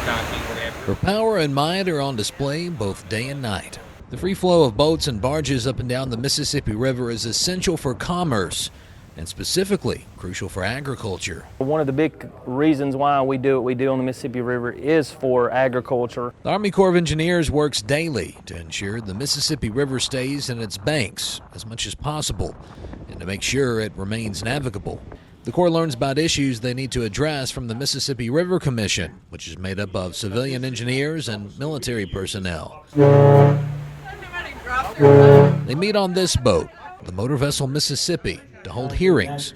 Her power and might are on display both day and night. The free flow of boats and barges up and down the Mississippi River is essential for commerce and specifically crucial for agriculture. One of the big reasons why we do what we do on the Mississippi River is for agriculture. The Army Corps of Engineers works daily to ensure the Mississippi River stays in its banks as much as possible and to make sure it remains navigable. The Corps learns about issues they need to address from the Mississippi River Commission, which is made up of civilian engineers and military personnel. They meet on this boat, the motor vessel Mississippi, to hold hearings,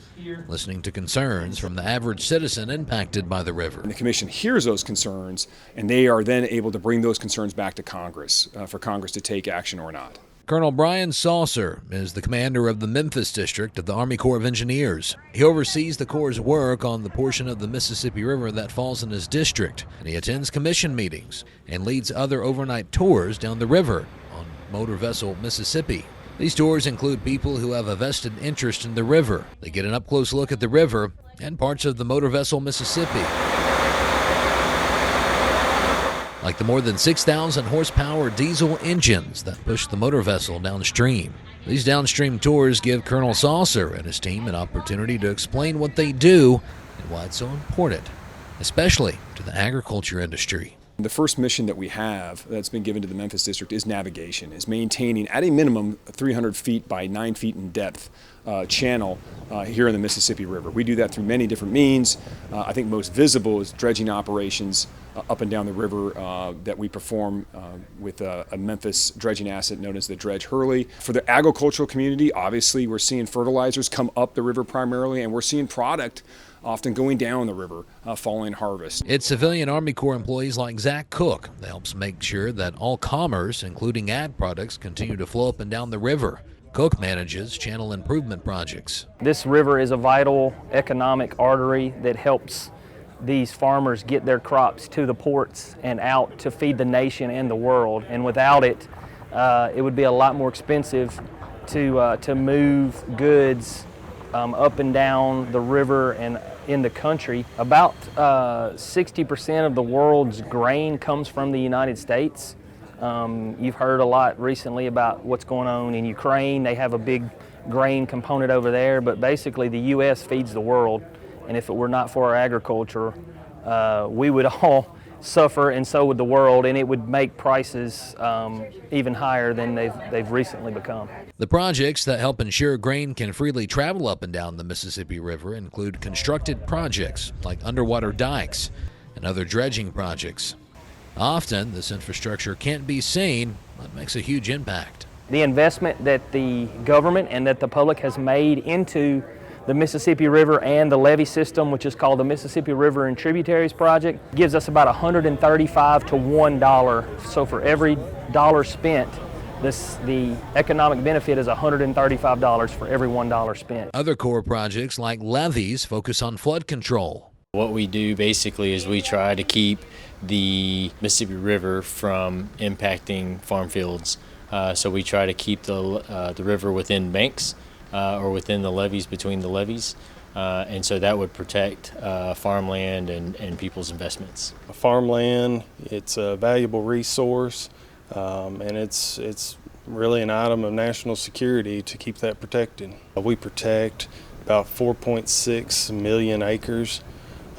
listening to concerns from the average citizen impacted by the river. And the Commission hears those concerns, and they are then able to bring those concerns back to Congress for Congress to take action or not. Colonel Brian Saucer is the commander of the Memphis District of the Army Corps of Engineers. He oversees the Corps' work on the portion of the Mississippi River that falls in his district, and he attends commission meetings and leads other overnight tours down the river on motor vessel Mississippi. These tours include people who have a vested interest in the river. They get an up-close look at the river and parts of the motor vessel Mississippi, like the more than 6,000 horsepower diesel engines that push the motor vessel downstream. These downstream tours give Colonel Saucer and his team an opportunity to explain what they do and why it's so important, especially to the agriculture industry. The first mission that we have that's been given to the Memphis District is navigation, is maintaining at a minimum 300 feet by 9 feet in depth channel here in the Mississippi River. We do that through many different means. I think most visible is dredging operations up and down the river that we perform with a Memphis dredging asset known as the Dredge Hurley. For the agricultural community, obviously we're seeing fertilizers come up the river primarily, and we're seeing product often going down the river following harvest. It's civilian Army Corps employees like Zach Cook that helps make sure that all commerce, including ag products, continue to flow up and down the river. Cook manages channel improvement projects. This river is a vital economic artery that helps these farmers get their crops to the ports and out to feed the nation and the world. And without it, it would be a lot more expensive to move goods up and down the river and in the country. About 60% of the world's grain comes from the United States. You've heard a lot recently about what's going on in Ukraine. They have a big grain component over there, but basically the U.S. feeds the world. And if it were not for our agriculture, we would all suffer, and so would the world, and it would make prices even higher than they've recently become. The projects that help ensure grain can freely travel up and down the Mississippi River include constructed projects like underwater dikes and other dredging projects. Often, this infrastructure can't be seen, but makes a huge impact. The investment that the government and that the public has made into the Mississippi River and the levee system, which is called the Mississippi River and Tributaries Project, gives us about $135 to $1. So for every dollar spent, the economic benefit is $135 for every $1 spent. Other core projects like levees focus on flood control. What we do basically is we try to keep the Mississippi River from impacting farm fields. So we try to keep the river within banks or within the levees, between the levees. And so that would protect farmland and people's investments. Farmland, it's a valuable resource, and it's really an item of national security to keep that protected. We protect about 4.6 million acres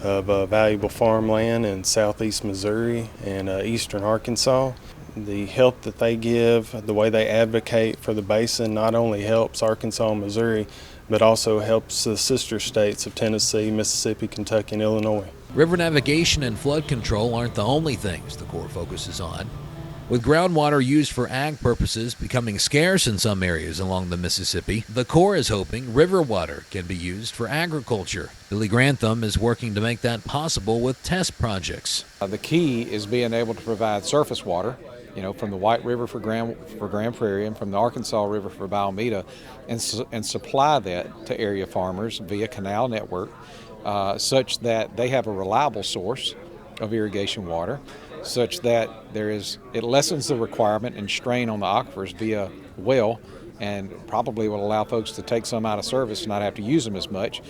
of valuable farmland in southeast Missouri and eastern Arkansas. The help that they give, the way they advocate for the basin, not only helps Arkansas and Missouri, but also helps the sister states of Tennessee, Mississippi, Kentucky, and Illinois. River navigation and flood control aren't the only things the Corps focuses on. With groundwater used for ag purposes becoming scarce in some areas along the Mississippi, the Corps is hoping river water can be used for agriculture. Billy Grantham is working to make that possible with test projects. The key is being able to provide surface water, from the White River for Grand Prairie and from the Arkansas River for Balmeda, and supply that to area farmers via canal network, such that they have a reliable source of irrigation water, such that it lessens the requirement and strain on the aquifers via well, and probably will allow folks to take some out of service and not have to use them as much,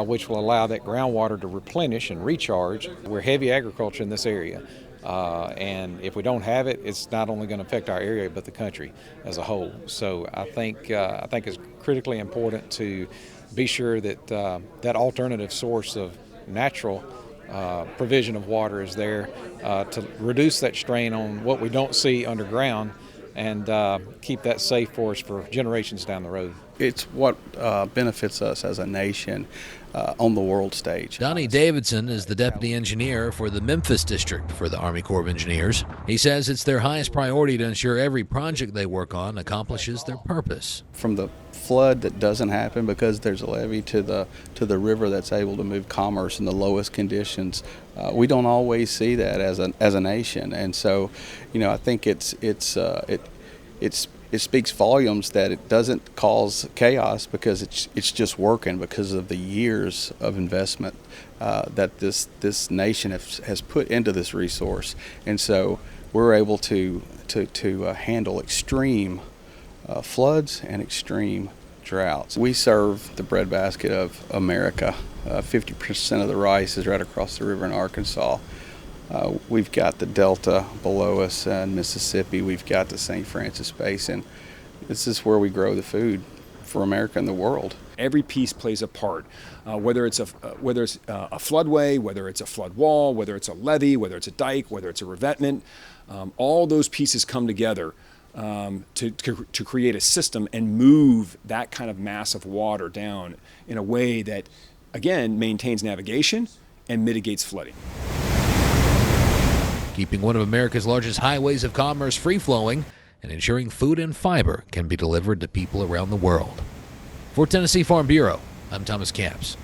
which will allow that groundwater to replenish and recharge. We're heavy agriculture in this area. And if we don't have it, it's not only going to affect our area but the country as a whole. So I think it's critically important to be sure that that alternative source of natural provision of water is there to reduce that strain on what we don't see underground and keep that safe for us for generations down the road. It's what benefits us as a nation on the world stage. Donnie Davidson is the deputy engineer for the Memphis District for the Army Corps of Engineers. He says it's their highest priority to ensure every project they work on accomplishes their purpose. From the flood that doesn't happen because there's a levee to the river that's able to move commerce in the lowest conditions, we don't always see that as a nation, and so I think it speaks volumes that it doesn't cause chaos because it's just working because of the years of investment that this nation has put into this resource, and so we're able to handle extreme floods and extreme droughts. We serve the breadbasket of America. 50% of the rice is right across the river in Arkansas. We've got the Delta below us in Mississippi. We've got the St. Francis Basin. This is where we grow the food for America and the world. Every piece plays a part, whether it's a floodway, whether it's a flood wall, whether it's a levee, whether it's a dike, whether it's a revetment. All those pieces come together to create a system and move that kind of mass of water down in a way that, again, maintains navigation and mitigates flooding. Keeping one of America's largest highways of commerce free-flowing and ensuring food and fiber can be delivered to people around the world. For Tennessee Farm Bureau, I'm Thomas Camps.